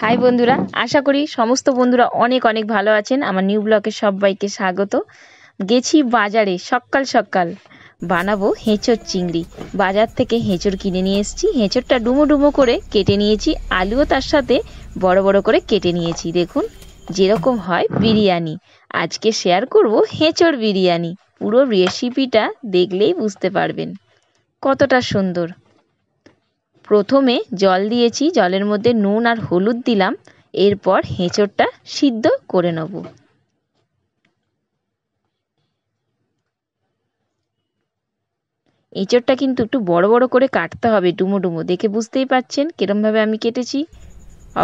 High বন্ধুরা, আশা করি সমস্ত বন্ধুরা অনেক অনেক ভালো আছেন। আমার নিউ ব্লগে সবাইকে স্বাগত। গেছি বাজারে সকাল সকাল, বানাবো হেঁচড় চিংড়ি। বাজার থেকে হেঁচড় কিনে নিয়ে এসেছি। হেঁচড়টা ডুমো ডুমো করে কেটে নিয়েছি, আলুও তার সাথে বড় বড় করে কেটে নিয়েছি। দেখুন, যেরকম হয় বিরিয়ানি। আজকে শেয়ার করব হেঁচড় বিরিয়ানি। পুরো রেসিপিটা দেখলেই বুঝতে পারবেন কতটা সুন্দর। প্রথমে জল দিয়েছি, জলের মধ্যে নুন আর হলুদ দিলাম। এরপর হেঁচড়টা সিদ্ধ করে নেব। এঁচড়টা কিন্তু একটু বড় বড় করে কাটতে হবে, ডুমো ডুমো। দেখে বুঝতেই পারছেন কিরমভাবে আমি কেটেছি।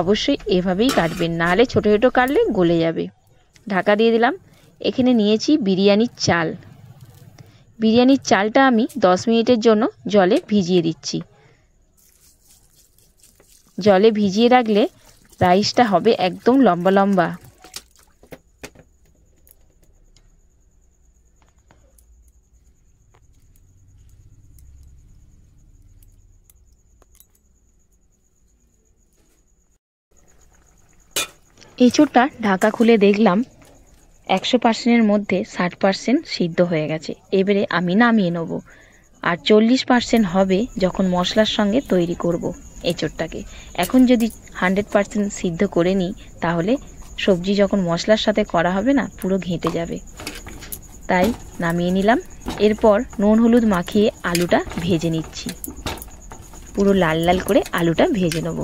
অবশ্যই এভাবেই কাটবেন, নাহলে ছোটো ছোটো কাটলে গলে যাবে। ঢাকা দিয়ে দিলাম। এখানে নিয়েছি বিরিয়ানির চাল। বিরিয়ানির চালটা আমি 10 মিনিটের জন্য জলে ভিজিয়ে দিচ্ছি। জলে ভিজিয়ে রাখলে রাইসটা হবে একদম লম্বা লম্বা। এঁচোড়টা ঢাকা খুলে দেখলাম 100%-এর মধ্যে 60% সিদ্ধ হয়ে গেছে। এবারে আমি নামিয়ে নেব। আর 40% হবে যখন মশলার সঙ্গে তৈরি করব এঁচোড়টাকে। এখন যদি 100% সিদ্ধ করে নিই, তাহলে সবজি যখন মশলার সাথে করা হবে না, পুরো ঘেঁটে যাবে। তাই নামিয়ে নিলাম। এরপর নুন হলুদ মাখিয়ে আলুটা ভেজে নিচ্ছি। পুরো লাল লাল করে আলুটা ভেজে নেব।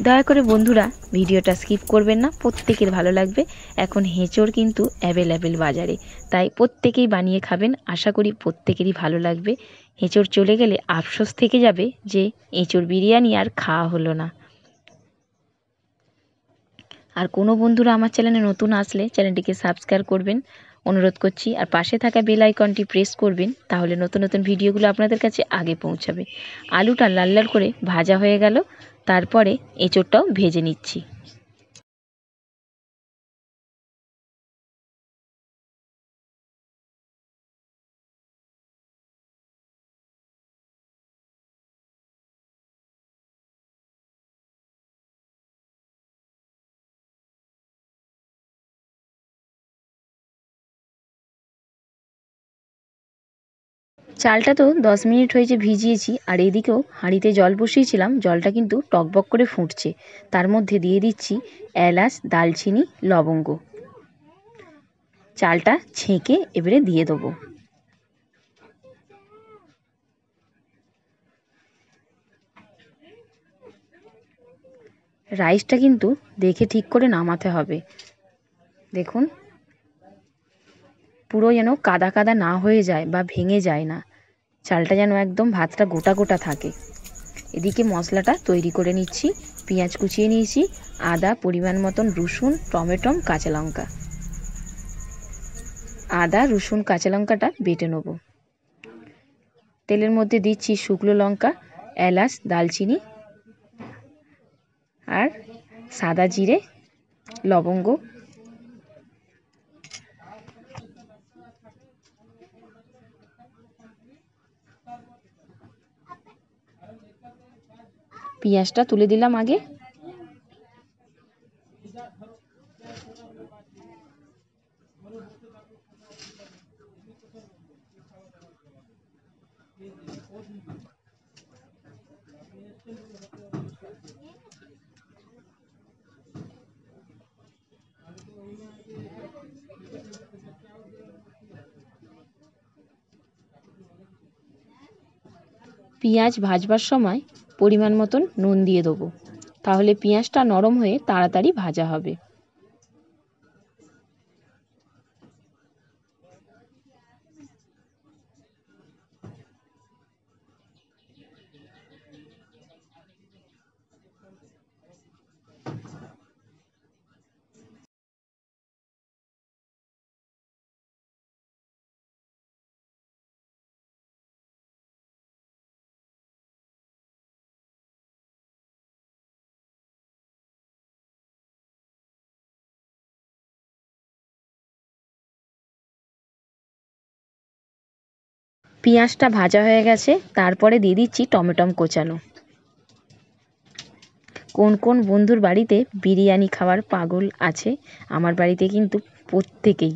দয়া করে বন্ধুরা ভিডিওটা স্কিপ করবেন না, প্রত্যেকের ভালো লাগবে। এখন হেঁচড় কিন্তু অ্যাভেলেবেল বাজারে, তাই প্রত্যেকেই বানিয়ে খাবেন। আশা করি প্রত্যেকেরই ভালো লাগবে। হেঁচড় চলে গেলে আফসোস থেকে যাবে যে এঁচড় বিরিয়ানি আর খাওয়া হলো না। আর কোনো বন্ধুরা আমার চ্যানেলে নতুন আসলে চ্যানেলটিকে সাবস্ক্রাইব করবেন অনুরোধ করছি। আর পাশে থাকা বেল আইকনটি প্রেস করবেন, তাহলে নতুন নতুন ভিডিওগুলো আপনাদের কাছে আগে পৌঁছাবে। আলুটা লাল লাল করে ভাজা হয়ে গেল, তারপরে এঁচড়টাও ভেজে নিচ্ছি। চালটা তো 10 মিনিট হয়েছে ভিজিয়েছি। আর এদিকেও হাঁড়িতে জল বসিয়েছিলাম, জলটা কিন্তু টকবক করে ফুটছে। তার মধ্যে দিয়ে দিচ্ছি এলাচ, দালচিনি, লবঙ্গ। চালটা ছেঁকে এবারে দিয়ে দেবো। রাইসটা কিন্তু দেখে ঠিক করে নামাতে হবে। দেখুন, পুরো যেন কাদা কাদা না হয়ে যায় বা ভেঙে যায় না। চালটা যেন একদম ভাতটা গোটা গোটা থাকে। এদিকে মশলাটা তৈরি করে নিচ্ছি। পেঁয়াজ কুচিয়ে নিয়েছি, আদা, পরিমাণ মতন রসুন, টমেটো, কাঁচা লঙ্কা। আদা, রসুন, কাঁচা লঙ্কাটা বেটে নেব। তেলের মধ্যে দিচ্ছি শুকনো লঙ্কা, এলাচ, দালচিনি আর সাদা জিরে, লবঙ্গ। পেঁয়াজটা তুলে দিলাম আগে। পেঁয়াজ ভাজবার সময় পরিমাণ মতন নুন দিয়ে দেবো, তাহলে পেঁয়াজটা নরম হয়ে তাড়াতাড়ি ভাজা হবে। পেঁয়াজটা ভাজা হয়ে গেছে, তারপরে দিয়ে দিচ্ছি টমেটো কোচানো। কোন কোন বন্ধুর বাড়িতে বিরিয়ানি খাওয়ার পাগল আছে, আমার বাড়িতে কিন্তু প্রত্যেকেই।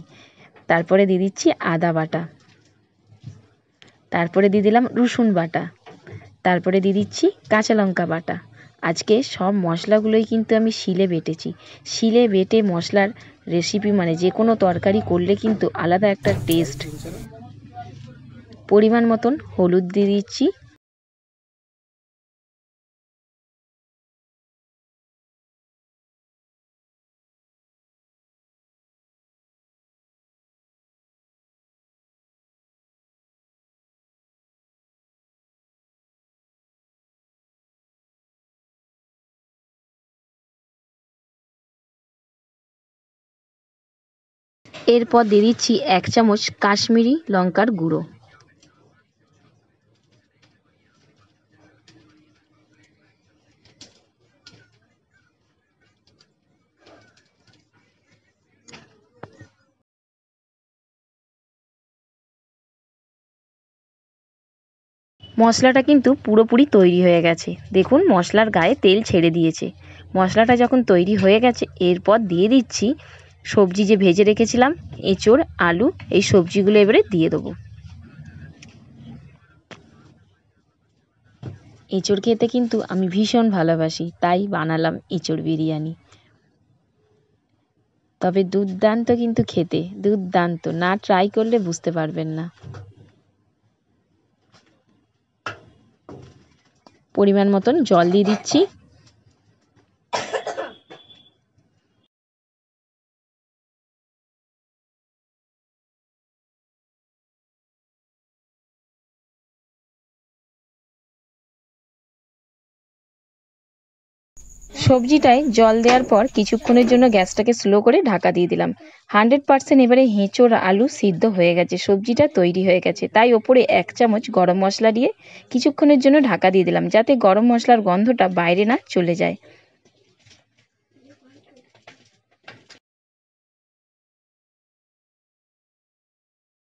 তারপরে দিয়ে দিচ্ছি আদা বাটা, তারপরে দিয়ে দিলাম রসুন বাটা, তারপরে দিয়ে দিচ্ছি কাঁচা লঙ্কা বাটা। আজকে সব মশলাগুলোই কিন্তু আমি শিলে বেটেছি। শিলে বেটে মশলার রেসিপি মানে যে কোনো তরকারি করলে কিন্তু আলাদা একটা টেস্ট। পরিমাণ মতন হলুদ দিয়ে দিচ্ছি, এরপর দিয়ে দিচ্ছি 1 চামচ কাশ্মীরি লঙ্কার গুঁড়ো। মশলাটা কিন্তু পুরোপুরি তৈরি হয়ে গেছে, দেখুন মশলার গায়ে তেল ছেড়ে দিয়েছে। মশলাটা যখন তৈরি হয়ে গেছে এরপর দিয়ে দিচ্ছি সবজি যে ভেজে রেখেছিলাম, এঁচোড় আলু, এই সবজিগুলো এবারে দিয়ে দেবো। এঁচোড় খেতে কিন্তু আমি ভীষণ ভালোবাসি, তাই বানালাম এঁচোড় বিরিয়ানি। তবে দুর্দান্ত কিন্তু খেতে, দুর্দান্ত, না ট্রাই করলে বুঝতে পারবেন না। পরিমাণ মতন জল দিয়ে দিচ্ছি, সবজিটায় জল দেওয়ার পর কিছুক্ষণের জন্য গ্যাসটাকে স্লো করে ঢাকা দিয়ে দিলাম। 100% এবারে এঁচোড় আলু সিদ্ধ হয়ে গেছে, সবজিটা তৈরি হয়ে গেছে। তাই ওপরে 1 চামচ গরম মশলা দিয়ে কিছুক্ষণের জন্য ঢাকা দিয়ে দিলাম, যাতে গরম মশলার গন্ধটা বাইরে না চলে যায়।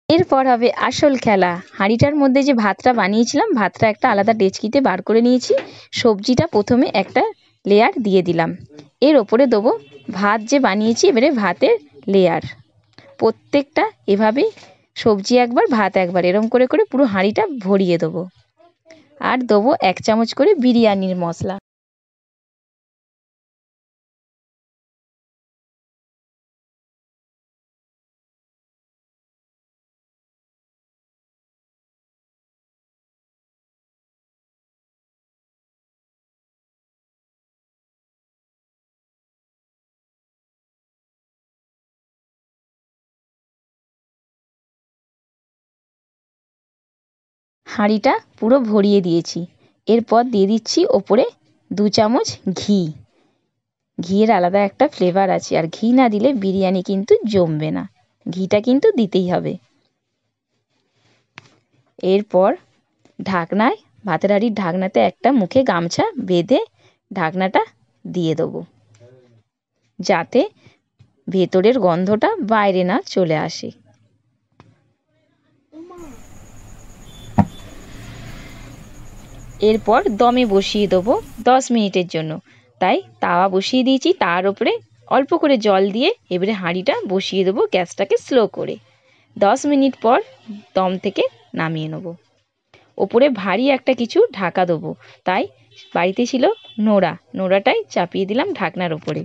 এরপর হবে আসল খেলা। হাঁড়িটার মধ্যে যে ভাতটা বানিয়েছিলাম, ভাতটা একটা আলাদা ডেচকিতে বার করে নিয়েছি। সবজিটা প্রথমে একটা লেয়ার দিয়ে দিলাম, এর ওপরে দেবো ভাত যে বানিয়েছি, এবারে ভাতের লেয়ার। প্রত্যেকটা এভাবে সবজি একবার ভাত একবার এরম করে করে পুরো হাঁড়িটা ভরিয়ে দেবো। আর দেবো 1 চামচ করে বিরিয়ানির মশলা। হাঁড়িটা পুরো ভরিয়ে দিয়েছি। এরপর দিয়ে দিচ্ছি ওপরে 2 চামচ ঘি। ঘিয়ের আলাদা একটা ফ্লেভার আছে, আর ঘি না দিলে বিরিয়ানি কিন্তু জমবে না, ঘিটা কিন্তু দিতেই হবে। এরপর ঢাকনায়, ভাতের হাঁড়ির ঢাকনাতে একটা মুখে গামছা বেঁধে ঢাকনাটা দিয়ে দেবো, যাতে ভেতরের গন্ধটা বাইরে না চলে আসে। এরপর দমে বসিয়ে দেবো 10 মিনিটের জন্য। তাই তাওয়া বসিয়ে দিয়েছি, তার উপরে অল্প করে জল দিয়ে এবারে হাঁড়িটা বসিয়ে দেবো গ্যাসটাকে স্লো করে। 10 মিনিট পর দম থেকে নামিয়ে নেব। ওপরে ভারী একটা কিছু ঢাকা দেবো, তাই বাড়িতে ছিল নোড়া, নোড়াটাই চাপিয়ে দিলাম ঢাকনার ওপরে।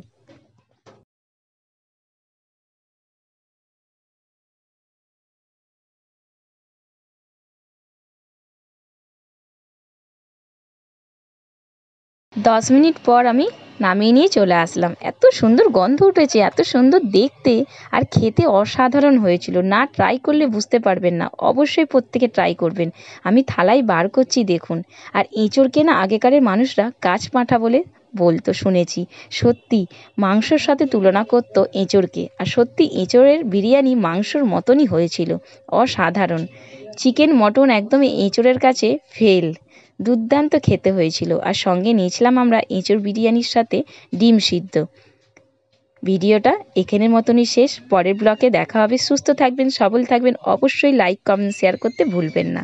দশ মিনিট পর আমি নামিয়ে নিয়ে চলে আসলাম। এত সুন্দর গন্ধ উঠেছে, এত সুন্দর দেখতে, আর খেতে অসাধারণ হয়েছিল। না ট্রাই করলে বুঝতে পারবেন না, অবশ্যই প্রত্যেকে ট্রাই করবেন। আমি থালায় বার করছি দেখুন। আর এঁচোড়কে না আগেকারের মানুষরা গাছ পাঁঠা বলে বলতো শুনেছি। সত্যি মাংসর সাথে তুলনা করতো এঁচোড়কে, আর সত্যি এঁচোড়ের বিরিয়ানি মাংসর মতনই হয়েছিল, অসাধারণ। চিকেন মটন একদমই এঁচোড়ের কাছে ফেল। দুর্দান্ত খেতে হয়েছিল। আর সঙ্গে নিয়েছিলাম আমরা এঁচোড় বিরিয়ানির সাথে ডিম সিদ্ধ। ভিডিওটা এখানের মতনই শেষ, পরের ব্লগে দেখা হবে। সুস্থ থাকবেন, সবল থাকবেন, অবশ্যই লাইক কমেন্ট শেয়ার করতে ভুলবেন না।